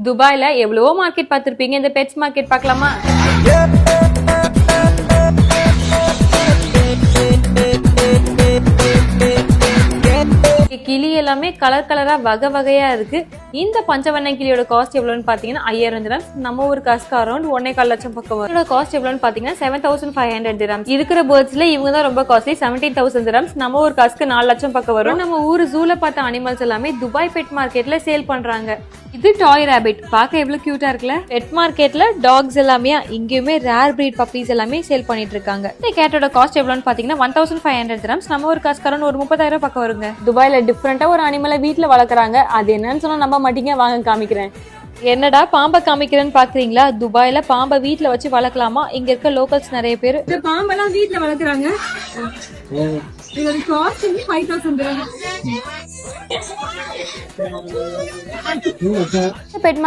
துபாய்ல எவ்வளவோ மார்க்கெட் பார்த்திருப்பீங்க. இந்த பெட்ஸ் மார்க்கெட் பார்க்கலாமா? கிளி எல்லாமே கலர் கலரா வகை வகையா இருக்கு. இந்த பஞ்சவண்ண கிளியோட காஸ்ட் எவ்வளவுன்னு பாத்தீங்கன்னா 5000 dirhams. நம்ம ஒரு காசுக்கு அரௌண்ட் 1.25 லட்சம் பக்கம் வரும். இதோட காஸ்ட் எவ்வளவுன்னு பாத்தீங்கன்னா 7500 dirhams. இருக்கிற பேர்ட்ஸ்ல இவங்க தான் ரொம்ப காஸ்ட்லி. 17000 dirhams. நம்ம ஒரு காசுக்கு 4 லட்சம் பக்கம் வரும். நம்ம ஊர் ஜூல பார்த்த அனிமல்ஸ் எல்லாமே துபாய் பெட் மார்க்கெட்ல சேல் பண்றாங்க. இது டாய் ராபிட். பார்க்க எவ்வளவு கியூட்டா இருக்குல்ல. பெட் மார்க்கெட்ல டாக்ஸ் எல்லாமே இங்கேயுமே ரேர் பிரீட் பப்பீஸ் எல்லாமே சேல் பண்ணிட்டு இருக்காங்க. இந்த கேட்டோட காஸ்ட் எவ்வளவுன்னு பாத்தீங்கன்னா 1500 dirhams. நம்ம ஒரு காசுக்கு அரௌண்ட் ஒரு 30000 பக்கம் வருங்க. துபாய்ல டிஃபரெண்டா ஒரு அனிமலை வீட்டுல வளர்க்குறாங்க. அது என்னன்னு சொன்னா நம்ப மாட்டீங்க, வாங்க காமிக்கிறேன். என்னடா பாம்பை காமிக்கிறேன்னு பாக்குறீங்களா? துபாய்ல பாம்பை வீட்டுல வச்சு வளர்க்கலாமா? இங்க இருக்க லோக்கல்ஸ் நிறைய பேர் இந்த பாம்பெல்லாம் வீட்டுல வளர்க்குறாங்க. இதோட காஸ்ட் 5000 dirhams. பெட்